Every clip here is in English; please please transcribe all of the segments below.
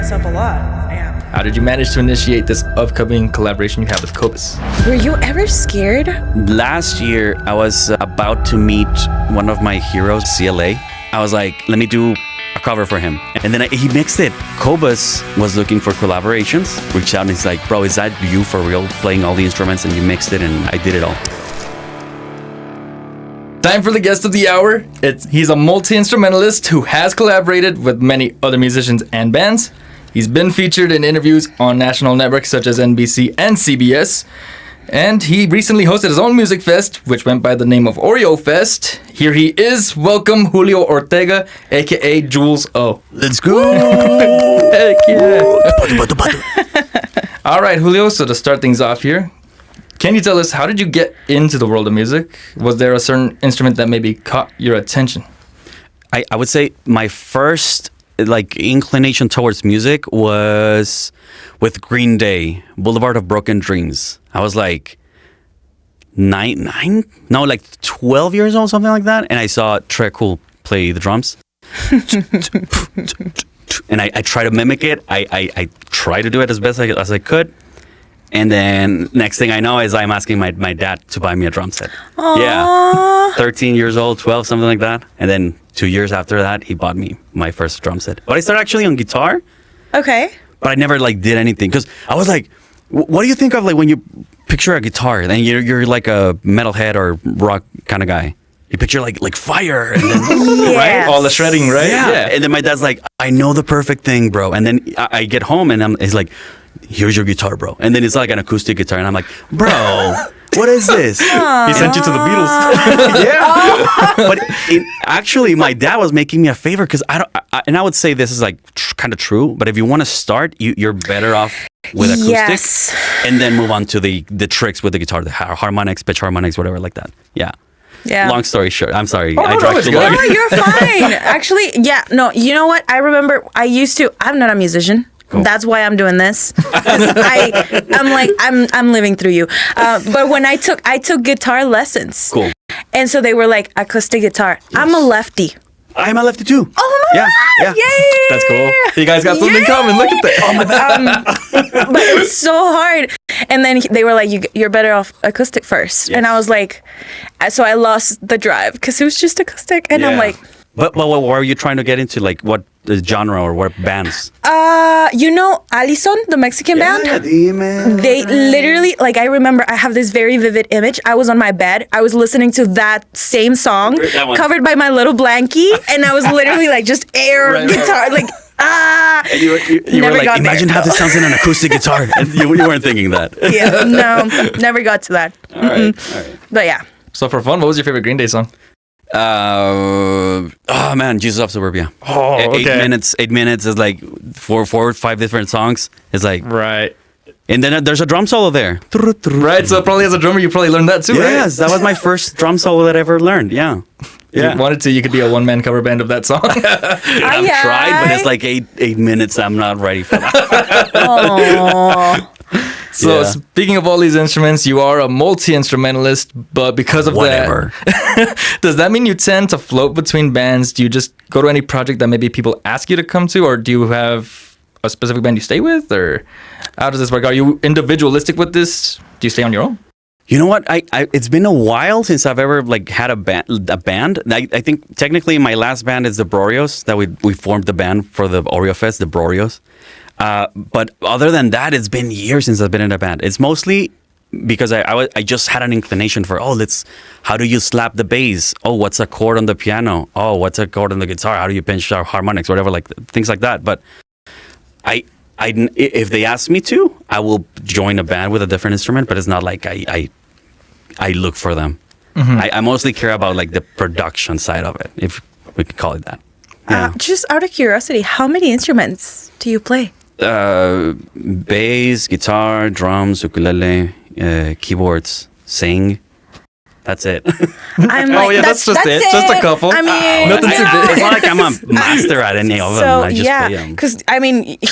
this up a lot. Yeah. How did you manage to initiate this upcoming collaboration you have with Cobus? Were you ever scared? Last year, I was about to meet one of my heroes, CLA. I was like, let me do a cover for him. And then he mixed it. Cobus was looking for collaborations, reached out and he's like, bro, is that you for real playing all the instruments? And you mixed it and I did it all. Time for the guest of the hour. He's a multi-instrumentalist who has collaborated with many other musicians and bands. He's been featured in interviews on national networks such as NBC and CBS. And he recently hosted his own music fest, which went by the name of Oreo Fest. Here he is. Welcome, Julio Ortega, a.k.a. Jules O. Let's go! Heck yeah. All right, Julio, so to start things off here, can you tell us, how did you get into the world of music? Was there a certain instrument that maybe caught your attention? I would say my first inclination towards music was with Green Day, Boulevard of Broken Dreams. I was like 12 years old, something like that. And I saw Trey Cool play the drums. And I tried to mimic it. I tried to do it as best as I could. And then next thing I know is I'm asking my dad to buy me a drum set. Aww. Yeah. 13 years old, 12, something like that. And then 2 years after that, he bought me my first drum set. But I started actually on guitar. Okay. But I never did anything. Because I was like, what do you think of when you picture a guitar and you're like a metalhead or rock kind of guy? You picture like fire and then Yes. Right? All the shredding, right? Yeah. And then my dad's like, I know the perfect thing, bro. And then I get home and he's like, here's your guitar, bro. And then it's like an acoustic guitar. And I'm like, bro, what is this? He sent you to the Beatles. Yeah. But actually, my dad was making me a favor because I would say this is kind of true. But if you want to start, you're better off with acoustic. Yes. And then move on to the tricks with the guitar, the harmonics, pitch harmonics, whatever like that. Yeah. Yeah. Long story short, I'm sorry. Oh, I no, dragged it's too good. long. No, you're fine. Actually, yeah. No, you know what? I remember I'm not a musician. Cool. That's why I'm doing this. 'Cause I'm living through you. But when I took guitar lessons. Cool. And so they were like, acoustic guitar. Yes. I'm a lefty. I'm a lefty too. Oh my God. Yeah. Yay. That's cool. You guys got something in common. Look at that. Oh my God. But it was so hard. And then they were like, you're better off acoustic first. Yes. And I was like, so I lost the drive because it was just acoustic. And I'm like, But what were you trying to get into? What genre or what bands? Allison, the Mexican band? They literally, I remember I have this very vivid image. I was on my bed. I was listening to that same song That one. covered by my little blankie. And I was literally just air guitar, And you Never were like, got imagine there. how this sounds in an acoustic guitar. And you weren't thinking that. Yeah, no, never got to that. All right. But yeah. So for fun, what was your favorite Green Day song? Oh man, Jesus of Suburbia. Oh, okay. 8 minutes is like four or five different songs. It's like, Right. and then there's a drum solo there. Right, so probably as a drummer, you probably learned that too, right? Yes, that was my first drum solo that I ever learned. Yeah. If you wanted to, you could be a one-man cover band of that song. I've tried, but it's like 8 minutes. I'm not ready for that. Aww. So Yeah. speaking of all these instruments, you are a multi-instrumentalist, but because of Whatever. that, does that mean you tend to float between bands? Do you just go to any project that maybe people ask you to come to, or do you have a specific band you stay with, or how does this work? Are you individualistic with this? Do you stay on your own? You know what? I it's been a while since I've ever had a band. I think technically my last band is the Brorios, that we formed the band for the Oreo Fest, the Brorios. But other than that, it's been years since I've been in a band. It's mostly because I just had an inclination for, how do you slap the bass? Oh, what's a chord on the piano? Oh, what's a chord on the guitar? How do you pinch harmonics? Whatever, things like that. But if they ask me to, I will join a band with a different instrument. But it's not like I look for them. Mm-hmm. I mostly care about the production side of it, if we could call it that. Yeah. Just out of curiosity, how many instruments do you play? Bass, guitar, drums, ukulele, keyboards, sing. That's it. I'm like, that's just it. it. Just a couple. I mean, Nothing too big. It's not like I'm a master at any of them. So I just play them. because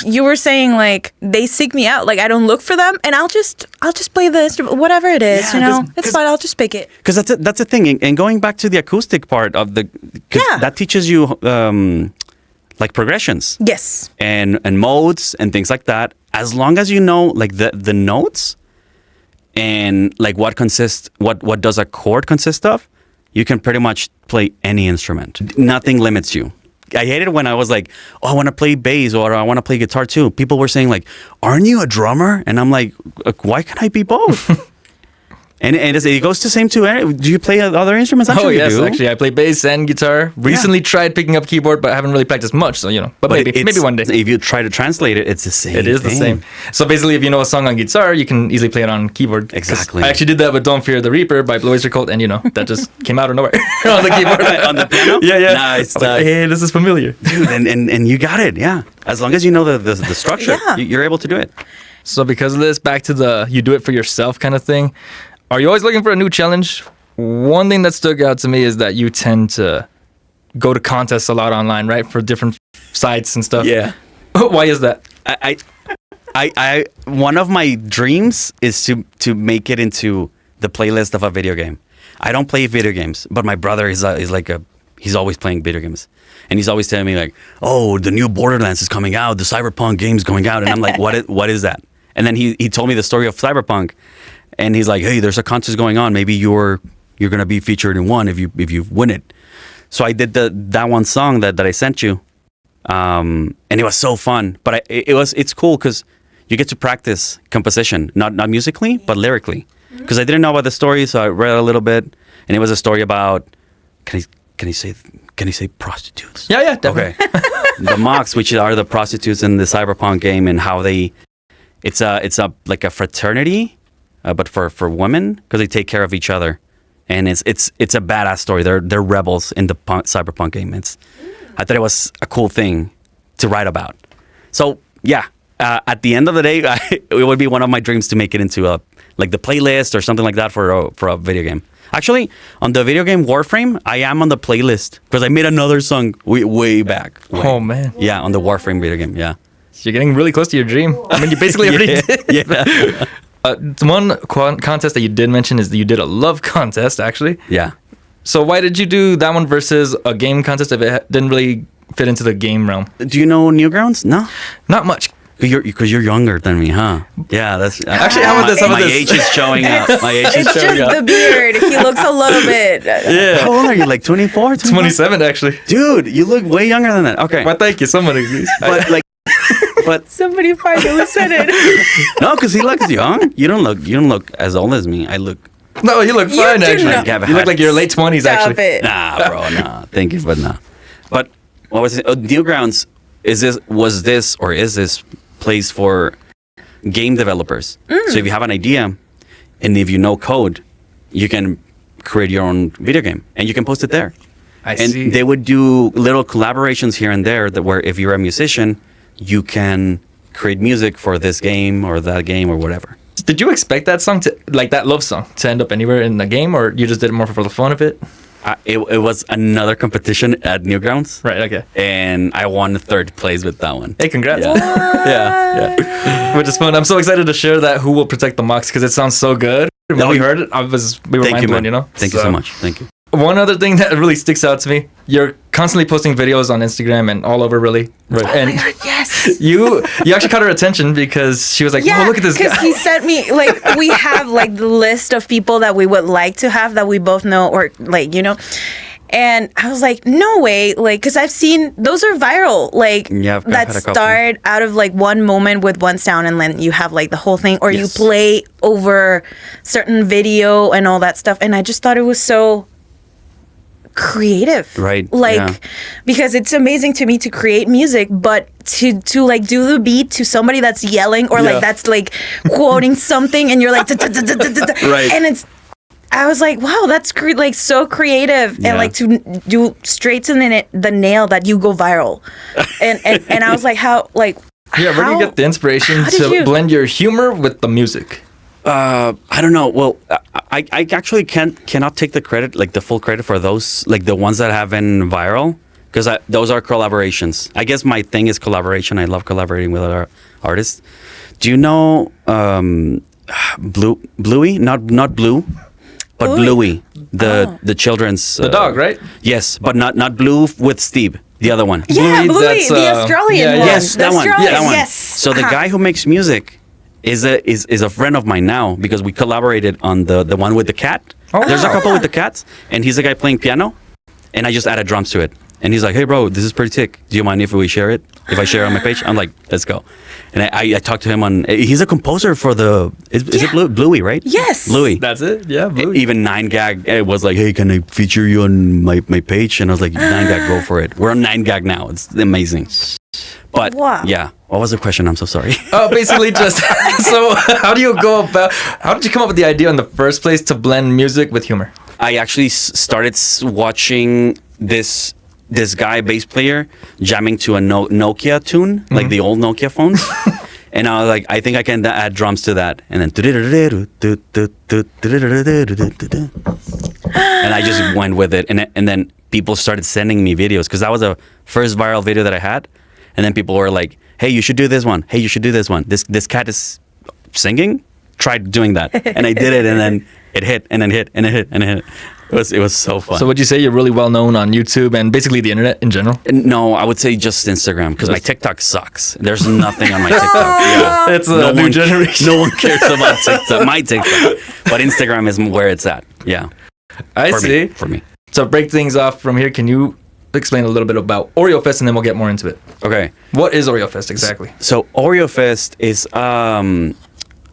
you were saying they seek me out. I don't look for them, and I'll just play the instrument, whatever it is. Yeah, it's fine. I'll just pick it. Because that's the thing. And going back to the acoustic part of because that teaches you like progressions. Yes. And modes and things like that. As long as you know like the notes and like what does a chord consist of, you can pretty much play any instrument. Nothing limits you. I hate it when I was like, oh, I want to play bass or I want to play guitar too. People were saying like, aren't you a drummer? And I'm like, why can't I be both? And it goes the same too. Do you play other instruments? Oh, yes, actually. I play bass and guitar. Recently tried picking up keyboard, but I haven't really practiced much. So, but maybe one day. If you try to translate it, it's the same It is the same. So basically, if you know a song on guitar, you can easily play it on keyboard. Exactly. I actually did that with Don't Fear the Reaper by Blue Oyster Cult, and that just came out of nowhere on the keyboard. On the piano? Yeah. Nice. Like, hey, this is familiar. Dude, and you got it, yeah. As long as you know the structure, you're able to do it. So because of this, back to the you do it for yourself kind of thing. Are you always looking for a new challenge? One thing that stuck out to me is that you tend to go to contests a lot online, right? For different sites and stuff. Yeah. Why is that? I one of my dreams is to make it into the playlist of a video game. I don't play video games, but my brother is he's always playing video games. And he's always telling me like, oh, the new Borderlands is coming out, the Cyberpunk game's going out. And I'm like, what is that? And then he told me the story of Cyberpunk. And he's like, hey, there's a contest going on. Maybe you're gonna be featured in one if you win it. So I did that one song that I sent you, and it was so fun. But it's cool because you get to practice composition, not musically but lyrically. Because I didn't know about the story, so I read a little bit, and it was a story about can he say prostitutes? Yeah, definitely. Okay, the Mox, which are the prostitutes in the Cyberpunk game, and how it's a like a fraternity. But for women, because they take care of each other, and it's a badass story. They're rebels in the Cyberpunk game. I thought it was a cool thing to write about. So yeah, at the end of the day, it would be one of my dreams to make it into like the playlist or something like that for a video game. Actually, on the video game Warframe, I am on the playlist because I made another song way back. Oh man, yeah, on the Warframe video game. Yeah, so you're getting really close to your dream. I mean, you basically already did. Yeah. One contest that you did mention is that you did a love contest, actually. Yeah. So why did you do that one versus a game contest if it didn't really fit into the game realm? Do you know Newgrounds? No? Not much. Because you're younger than me, huh? Yeah, that's... Actually, how about this? My age is showing up. My age is It's showing just up. the beard. He looks a little bit. Yeah. How old are you? Like 24? 27, actually. Dude, you look way younger than that. Okay. Well, thank you. Someone agrees. But Somebody find who said it. no, because he looks young. You don't look as old as me. I look... No, you look You fine, do actually. not. You look like your late 20s, Stop actually. it. Nah, bro, nah. Thank you, but nah. But what was it? Newgrounds, is this place for game developers? So if you have an idea, and if you know code, you can create your own video game, and you can post it there. I And see. they would do little collaborations here and there where if you're a musician, you can create music for this game or that game or whatever. Did you expect that song that love song, to end up anywhere in the game, or you just did it more for the fun of it? It was another competition at Newgrounds. Right, okay. And I won third place with that one. Hey, congrats. Yeah. Which is fun. I'm so excited to share that Who Will Protect the Mox because it sounds so good. When we heard it, we were mind blown, Thank you so much. Thank you. One other thing that really sticks out to me, you're constantly posting videos on Instagram and all over, really. Right. Oh my God, yes. You actually caught her attention because she was like, Yeah, oh, look at this guy. because he sent me, we have, the list of people that we would like to have that we both know or, And I was like, no way, because I've seen, those are viral, Yeah, I've that had a couple. start out of, one moment with one sound and then you have, the whole thing, or Yes. you play over certain video and all that stuff. And I just thought it was so creative, Right, yeah. because it's amazing to me to create music, but to do the beat to somebody that's yelling or Yeah. that's quoting something and you're like Right. and it's I was like, wow, that's so creative, Yeah. and to do straight to the nail that you go viral, and I was like, how Yeah, where do you get the inspiration how did to you- blend your humor with the music? I don't know. Well, I actually cannot take the credit, the full credit for those, the ones that have been viral, because those are collaborations. I guess my thing is collaboration. I love collaborating with other artists. Do you know Bluey? Not Blue, but Bluey. Bluey. the children's The dog, right? Yes, but not Blue with Steve. The other one. Yeah, Bluey, Bluey, that's, the Australian one. Yes, The that one. Australian- That one. Yes. So the guy who makes music is a friend of mine now because we collaborated on the one with the cat. Oh, There's a wow. couple with the cats, and he's the guy playing piano, and I just added drums to it. And he's like, "Hey, bro, this is pretty sick. Do you mind if we share it? If I share it on my page?" I'm like, "Let's go." And I talked to him on. He's a composer for the. Is it Bluey, right? Yes. Bluey. That's it. Yeah, Bluey. Even 9gag was like, "Hey, can I feature you on my page?" And I was like, "9gag, go for it." We're on 9gag now. It's amazing. But Wow. yeah, what was the question? I'm so sorry. Basically just so how do you go about how did you come up with the idea in the first place to blend music with humor? I actually started watching this guy bass player jamming to a Nokia tune, like the old Nokia phones. And I was like, I think I can add drums to that. And then and I just went with it. And then people started sending me videos because that was the first viral video that I had. And then people were like, "Hey, you should do this one. Hey, you should do this one. This cat is singing. Try doing that." And I did it, and then it hit, and then hit, and it hit, and it hit. It was so fun. So would you say you're really well known on YouTube and basically the internet in general? No, I would say just Instagram because my TikTok sucks. There's nothing on my TikTok. Yeah. It's a new generation. No one cares about TikTok, my TikTok. But Instagram is where it's at. Yeah. I see. For me. So break things off from here. Can you explain a little bit about Oreo Fest and then we'll get more into it? Okay. What is Oreo Fest exactly? So Oreo Fest is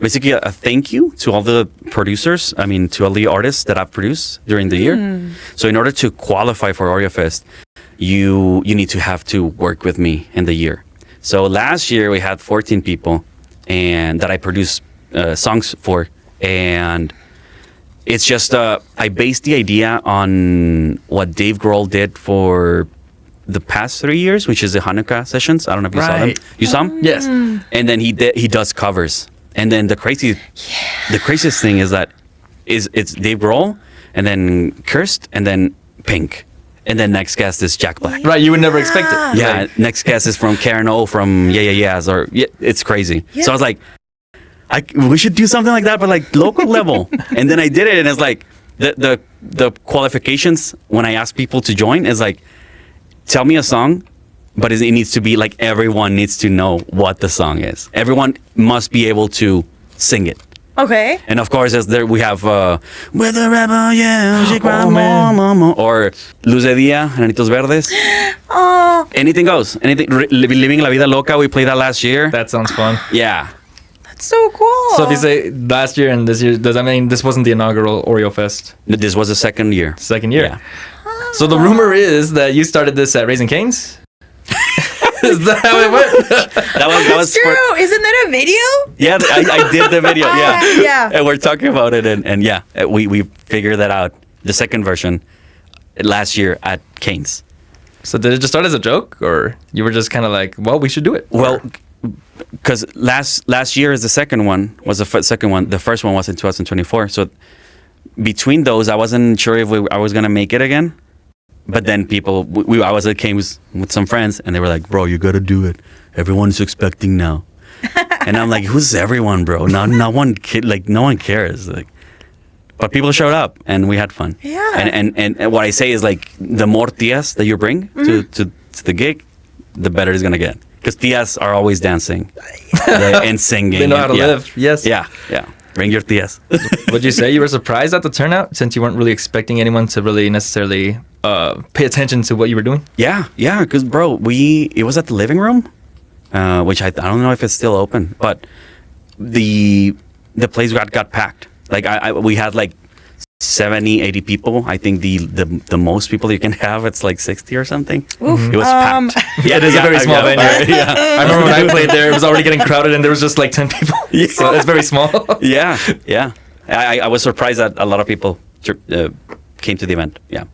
basically a thank you to all the producers. I mean, to all the artists that I've produced during the year. So in order to qualify for Oreo Fest, you need to have to work with me in the year. So last year we had 14 people and that I produced songs for, and it's just I based the idea on what Dave Grohl did for the past 3 years, which is the Hanukkah sessions. I don't know if you saw them. Right. You saw them? Yes. And then he does covers. And then the craziest thing is that it's Dave Grohl, and then Kirst, and then Pink, and then next guest is Jack Black. Right, you would never expect it. Yeah, Like, next guest is from Karen O from Yeah Yeah Yeahs, or it's crazy. Yeah. So I was like, we should do something like that, but like local level. And then I did it, and it's like the qualifications when I ask people to join is like, tell me a song, but it needs to be like everyone needs to know what the song is. Everyone must be able to sing it. Okay. And of course, we have With the Rebel, yeah, she cried, man. mama, or Luz de Dia, Enanitos Verdes. Oh, Anything goes. Anything. Living La Vida Loca, we played that last year. that sounds fun. Yeah. that's so cool. So if you say last year and this year, does that mean this wasn't the inaugural Oreo Fest? This was the second year. Second year. Yeah. So the rumor is that you started this at Raising Cane's? Is that how it went? That was It's true. Isn't that a video? Yeah, I did the video. Yeah. Yeah. And we're talking about it, and yeah, we figured that out. The second version last year at Cane's. So did it just start as a joke, or you were just kind of like, well, we should do it? Well, because last year is the second one. Was the second one. The first one was in 2024. So between those, I wasn't sure if I was gonna make it again. But then I was at Cane's with some friends, and they were like, "Bro, you gotta do it. Everyone's expecting now." And I'm like, "Who's everyone, bro? No one cares." Like, but people showed up, and we had fun. Yeah. And what I say is like, the more tias that you bring to the gig, the better it's gonna get. Because tias are always dancing and singing. They know how to yeah. live. Yes. Yeah. Bring your tias. Would you say you were surprised at the turnout since you weren't really expecting anyone to really necessarily pay attention to what you were doing? Yeah, because bro, it was at the living room, which I don't know if it's still open, but the place got packed. Like we had like 70, 80 people. I think the most people you can have, it's like 60 or something. It was packed. Yeah, it is a very small venue. Yeah. I remember when I played there, it was already getting crowded and there was just like 10 people. Yeah. So it's very small. Yeah. I was surprised that a lot of people came to the event. Yeah.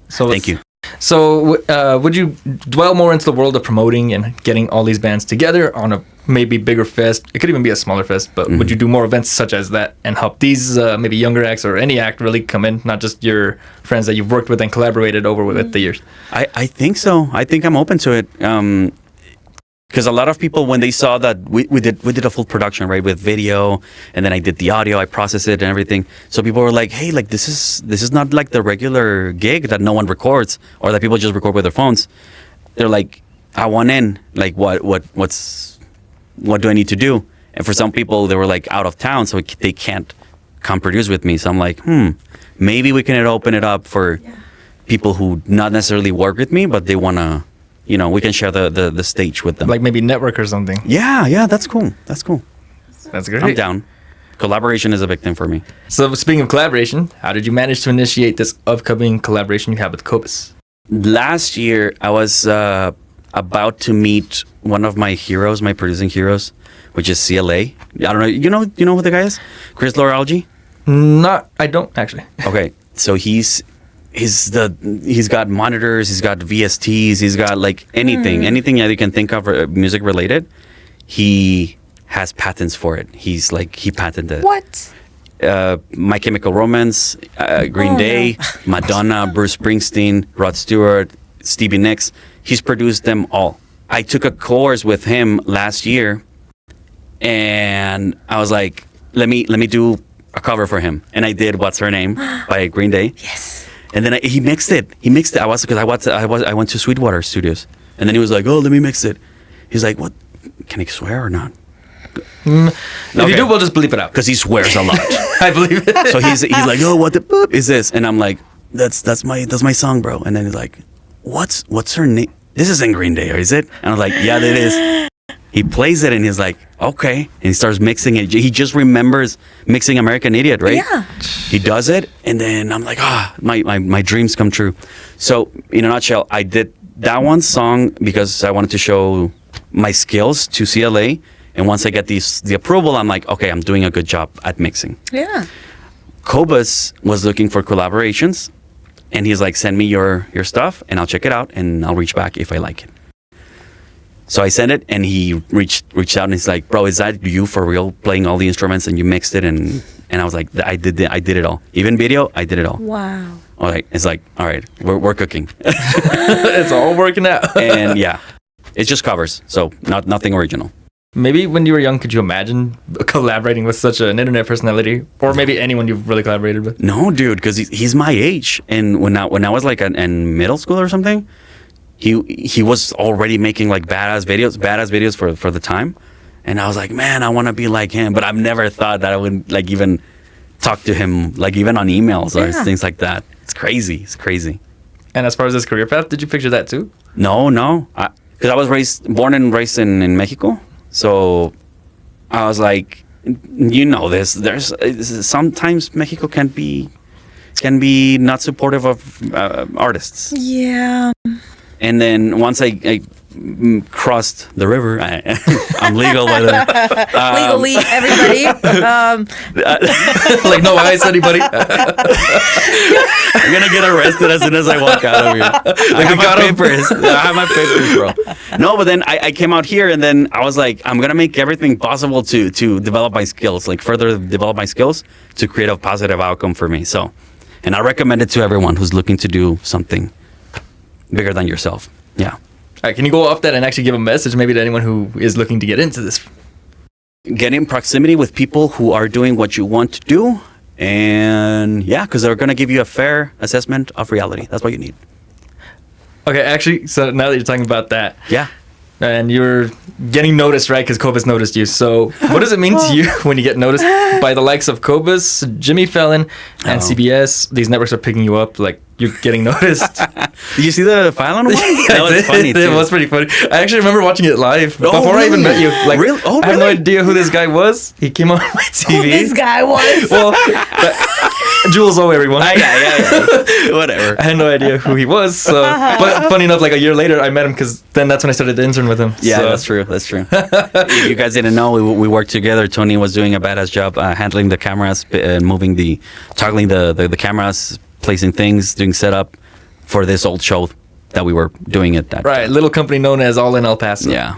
So Thank you. So would you dwell more into the world of promoting and getting all these bands together on a maybe bigger fest? It could even be a smaller fest, but would you do more events such as that and help these maybe younger acts or any act really come in, not just your friends that you've worked with and collaborated over with the years? I think so. I think I'm open to it. Because a lot of people, when they saw that we did a full production, right, with video, and then I did the audio, I processed it and everything. So people were like, "Hey, like this is not like the regular gig that no one records or that people just record with their phones." They're like, "I want in. Like, what do I need to do?" And for some people, they were like out of town, so they can't come produce with me. So I'm like, maybe we can open it up for people who not necessarily work with me, but they wanna. We can share the stage with them. Like maybe network or something. Yeah, that's cool. That's great. I'm down. Collaboration is a big thing for me. So speaking of collaboration, how did you manage to initiate this upcoming collaboration you have with Cobus? Last year, I was about to meet one of my heroes, my producing heroes, which is CLA. I don't know. You know who the guy is? Chris Loralgi? I don't actually. Okay, so he's got monitors, he's got VSTs, he's got like anything that you can think of music related. He has patents for it. He patented What? My Chemical Romance, Green Day, no. Madonna, Bruce Springsteen, Rod Stewart, Stevie Nicks. He's produced them all. I took a course with him last year, and I was like, let me do a cover for him, and I did "What's Her Name" by Green Day. Yes. And then he mixed it. I went to Sweetwater Studios, and then he was like, "Oh, let me mix it." He's like, "What? Can I swear or not?" If you do, we'll just bleep it out. Because he swears a lot. I believe it. So he's like, "Oh, what the boop is this?" And I'm like, "That's my song, bro." And then he's like, "What's her name? This isn't Green Day, or is it?" And I was like, "Yeah, it is." He plays it and he's like, "Okay," and he starts mixing it. He just remembers mixing American Idiot, right? Yeah. He does it, and then I'm like, my dreams come true. So in a nutshell, I did that one song because I wanted to show my skills to CLA. And once I get the approval, I'm like, okay, I'm doing a good job at mixing. Yeah. Cobus was looking for collaborations, and he's like, "Send me your stuff, and I'll check it out, and I'll reach back if I like it." So I sent it, and he reached out, and he's like, "Bro, is that you for real playing all the instruments and you mixed it?" And I was like, I did it all. Even video, I did it all. Wow. All right, it's like, all right, we're cooking. It's all working out. And yeah, it's just covers, so nothing original. Maybe when you were young, could you imagine collaborating with such an internet personality, or maybe anyone you've really collaborated with? No, dude, because he's my age, and when I was like in middle school or something, he was already making like badass videos for the time, and I was like, man, I want to be like him, but I've never thought that I would like even talk to him like even on emails or things like that. It's crazy. And as far as this career path, did you picture that too? No, because I was born and raised in Mexico. So I was like, there's sometimes Mexico can be not supportive of artists. Yeah. And then once I crossed the river, I'm legal by the Legally, everybody. Like no eyes, anybody. I'm gonna get arrested as soon as I walk out of here. I have my papers, bro. No, but then I came out here, and then I was like, I'm gonna make everything possible to develop my skills, like further develop my skills to create a positive outcome for me. So, and I recommend it to everyone who's looking to do something bigger than yourself. Yeah. All right, can you go off that and actually give a message maybe to anyone who is looking to get into this? Get in proximity with people who are doing what you want to do. And yeah, because they're going to give you a fair assessment of reality. That's what you need. Okay, actually, so now that you're talking about that. Yeah. And you're getting noticed, right? Because Cobus noticed you. So what does it mean to you when you get noticed by the likes of Cobus, Jimmy Fallon, and CBS? These networks are picking you up, like you're getting noticed. Did you see the Fallon one? That was funny too. It was pretty funny. I actually remember watching it live before really? I even met you. Like, really? Oh, I have no idea who this guy was. He came on my TV. Who this guy was. Well, Jules O, everyone. Yeah. Whatever. I had no idea who he was. So, but funny enough, like a year later, I met him because then that's when I started to intern with him. Yeah, so. that's true. If you guys didn't know, we worked together. Tony was doing a badass job handling the cameras, toggling the cameras, placing things, doing setup for this old show that we were doing at that time. Little company known as All in El Paso. Yeah.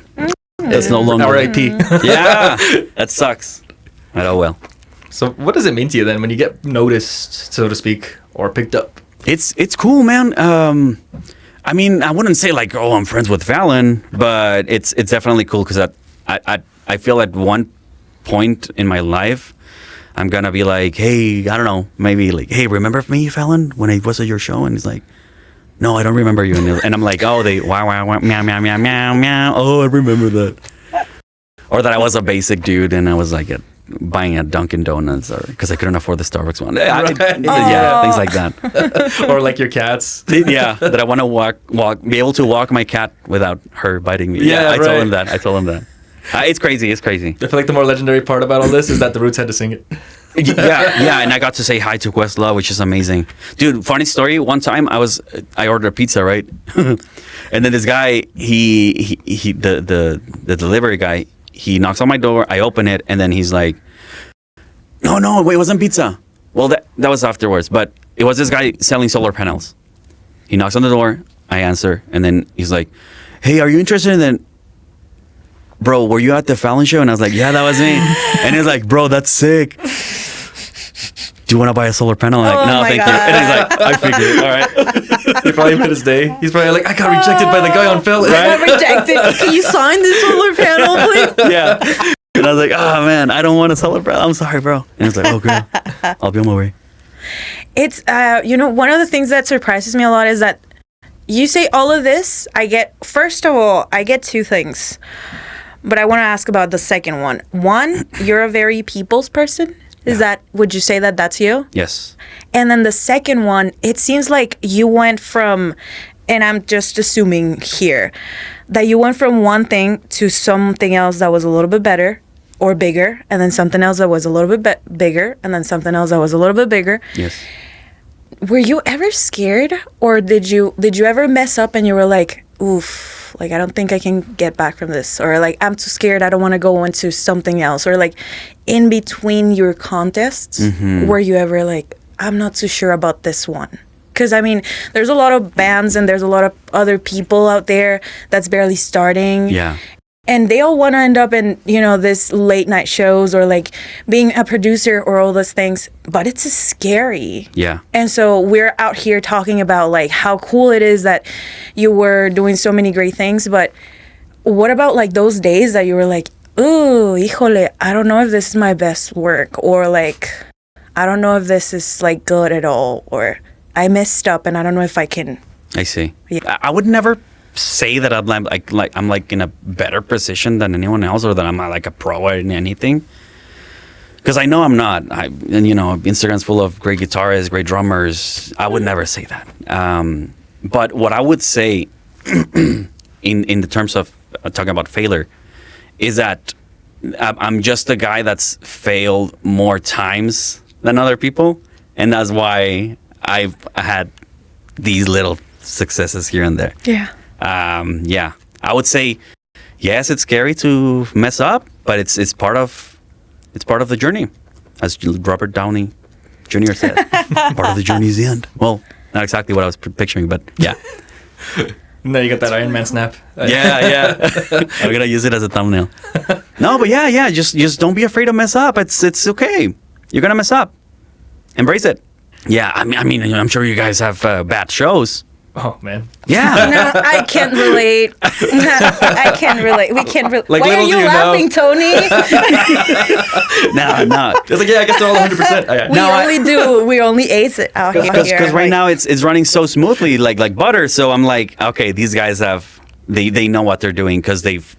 It's no longer R.I.P. Yeah, that sucks. But oh well. So what does it mean to you then when you get noticed, so to speak, or picked up? It's cool, man. I mean, I wouldn't say like, oh, I'm friends with Fallon, but it's definitely cool because I feel at one point in my life, I'm gonna be like, hey, I don't know, maybe like, hey, remember me, Fallon, when I was at your show? And he's like, no, I don't remember you. And I'm like, oh, they wow, wow, wow, meow, meow, meow, meow, meow. Oh, I remember that. Or that I was a basic dude and I was like buying a Dunkin' Donuts because I couldn't afford the Starbucks one. Yeah, things like that. Or like your cats. Yeah, that I want to be able to walk my cat without her biting me. Yeah, I told him that. It's crazy. I feel like the more legendary part about all this is that the Roots had to sing it. Yeah, and I got to say hi to Questlove, which is amazing. Dude, funny story. One time I ordered a pizza, right? And then this guy, the delivery guy, he knocks on my door. I open it, and then he's like, "No, wait, it wasn't pizza." Well, that was afterwards, but it was this guy selling solar panels. He knocks on the door. I answer, and then he's like, "Hey, are you interested in that?" Bro, were you at the Fallon show? And I was like, yeah, that was me. And he's like, bro, that's sick. Do you want to buy a solar panel? I'm like, no, thank you. And he's like, I figured, all right. He probably met his day. He's probably like, I got rejected by the guy on Fallon. I got rejected. Can you sign this solar panel, please? Yeah. And I was like, oh, man, I don't want a solar panel. I'm sorry, bro. And he's like, oh, girl, I'll be on my way. It's, one of the things that surprises me a lot is that you say all of this, first of all, I get two things. But I want to ask about the second one. One, you're a very people's person. Would you say that that's you? Yes. And then the second one, it seems like you went from, and I'm just assuming here, that you went from one thing to something else that was a little bit better or bigger, and then something else that was a little bit bigger, and then something else that was a little bit bigger. Yes. Were you ever scared, or did you ever mess up and you were like, oof, like I don't think I can get back from this, or like I'm too scared, I don't want to go into something else, or like in between your contests, were you ever like, I'm not too sure about this one? Because I mean, there's a lot of bands and there's a lot of other people out there that's barely starting. Yeah. And they all want to end up in, this late night shows or like being a producer or all those things. But it's scary. Yeah. And so we're out here talking about like how cool it is that you were doing so many great things. But what about like those days that you were like, ooh, híjole, I don't know if this is my best work, or like, I don't know if this is like good at all, or I messed up and I don't know if I can. I see. Yeah. I would never say that I'm like in a better position than anyone else, or that I'm like a pro in anything, because I know I'm not. Instagram's full of great guitarists, great drummers. I would never say that. But what I would say in the terms of talking about failure is that I'm just a guy that's failed more times than other people, and that's why I've had these little successes here and there. Yeah. I would say, yes, it's scary to mess up, but it's part of the journey, as Robert Downey Jr. said. Part of the journey is the end. Well, not exactly what I was picturing, but yeah. Now you got that Iron Man snap. Yeah. I'm gonna use it as a thumbnail. No, but yeah. Just don't be afraid to mess up. It's okay. You're gonna mess up. Embrace it. Yeah. I mean, I'm sure you guys have bad shows. Oh man. Yeah. No, I can't relate. I can't relate. We can't relate. Like, why are you laughing, Tony? No. It's like, yeah, I guess they're all 100%. We only ace it out here. Because right now it's running so smoothly, like butter. So I'm like, okay, these guys they know what they're doing because they've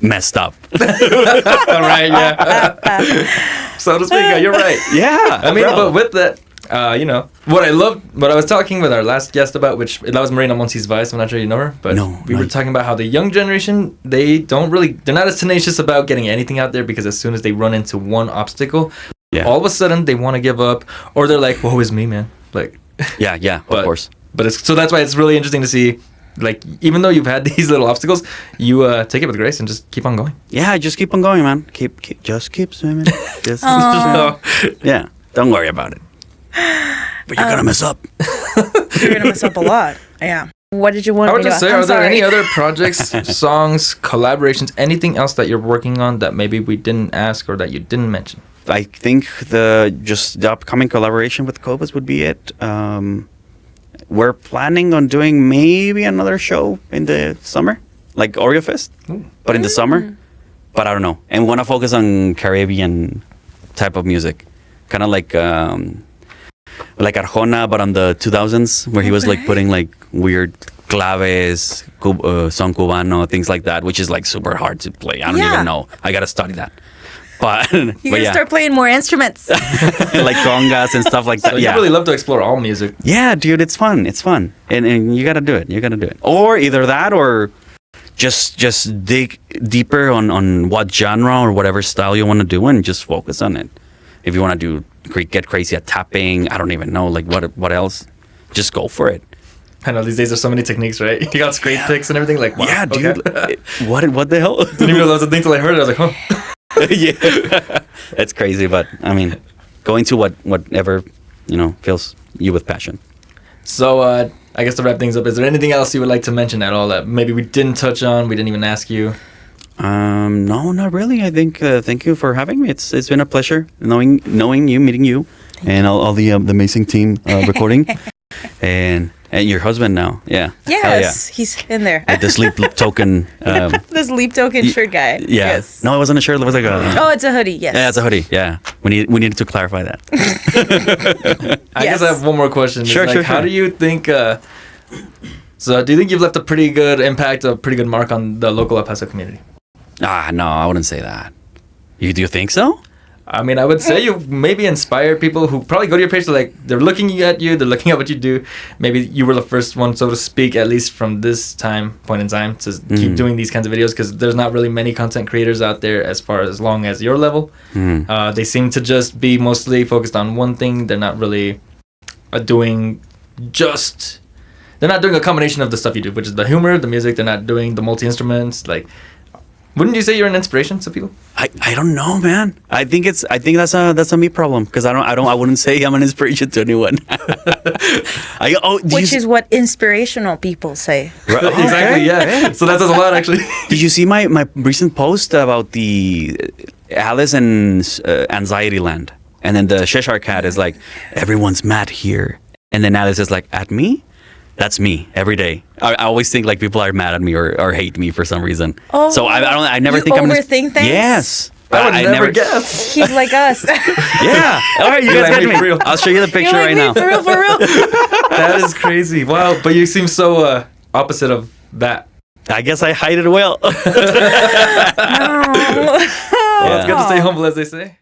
messed up. Right? Yeah. So to speak, you're right. Yeah. I mean, but with that. What I was talking with our last guest about, that was Marina Monsiváis. I'm not sure you know her, but we were talking about how the young generation, they're not as tenacious about getting anything out there, because as soon as they run into one obstacle, all of a sudden they want to give up, or they're like, woe is me, man. Like, of course. But so that's why it's really interesting to see, like, even though you've had these little obstacles, you take it with grace and just keep on going. Yeah, just keep on going, man. Just keep swimming. Yeah, don't worry about it. But you're gonna mess up. You're gonna mess up a lot. Yeah. What did you want? I would just say, are there any other projects, songs, collaborations, anything else that you're working on that maybe we didn't ask or that you didn't mention? I think the upcoming collaboration with Cobus would be it. we're planning on doing maybe another show in the summer, like Oreo Fest, but in the summer. But I don't know. And we want to focus on Caribbean type of music, kind of like Arjona, but on the 2000s, where he was like putting like weird claves, son cubano, things like that, which is like super hard to play. I don't even know. I gotta study that. But you gotta start playing more instruments, like congas and stuff like that. So you really love to explore all music. Yeah, dude, it's fun. It's fun, and you gotta do it. You gotta do it. Or either that, or just dig deeper on what genre or whatever style you want to do, and just focus on it. If you want to get crazy at tapping, I don't even know, like what else. Just go for it. I know these days there's so many techniques, right? You got scrape picks and everything. Like, wow, yeah, dude. Okay. What the hell? Didn't even know that was a thing till I heard it. I was like, huh. Yeah, it's crazy, but I mean, going to whatever fills you with passion. So I guess to wrap things up, is there anything else you would like to mention at all that maybe we didn't touch on, we didn't even ask you? No, not really. I think thank you for having me. It's been a pleasure knowing you, meeting you, and all the amazing team recording, and your husband now. Yeah. Yes, he's in there. Like the sleep token. The sleep token shirt guy. Yeah. Yes. No, it wasn't a shirt. It was like a. Oh, it's a hoodie. Yes. Yeah, it's a hoodie. Yeah. We needed to clarify that. I guess I have one more question. Sure. How do you think? So, do you think you've left a pretty good impact, a pretty good mark on the local El Paso community? No, I wouldn't say that. Do you think so? I mean, I would say you've maybe inspired people who probably go to your page. They're looking at you, they're looking at what you do. Maybe you were the first one, so to speak, at least from this point in time, to keep doing these kinds of videos, because there's not really many content creators out there as long as your level. They seem to just be mostly focused on one thing. They're not really doing they're not doing a combination of the stuff you do, which is the humor, the music. They're not doing the multi-instruments. Wouldn't you say you're an inspiration to people? I don't know, man. I think that's a me problem, because I wouldn't say I'm an inspiration to anyone. Which is what inspirational people say. Right, exactly. Yeah. So that says a lot, actually. Did you see my recent post about the Alice and Anxiety Land? And then the Cheshire Cat is like, everyone's mad here, and then Alice is like, at me? That's me every day. I always think like people are mad at me or hate me for some reason. Oh, so I never think I'm overthink things. Yes. I would never guess. He's like us. Yeah. All right, you guys get me. Real. I'll show you the picture right now. For real. That is crazy. Wow. But you seem so opposite of that. I guess I hide it well. Well, it's good to stay humble, as they say.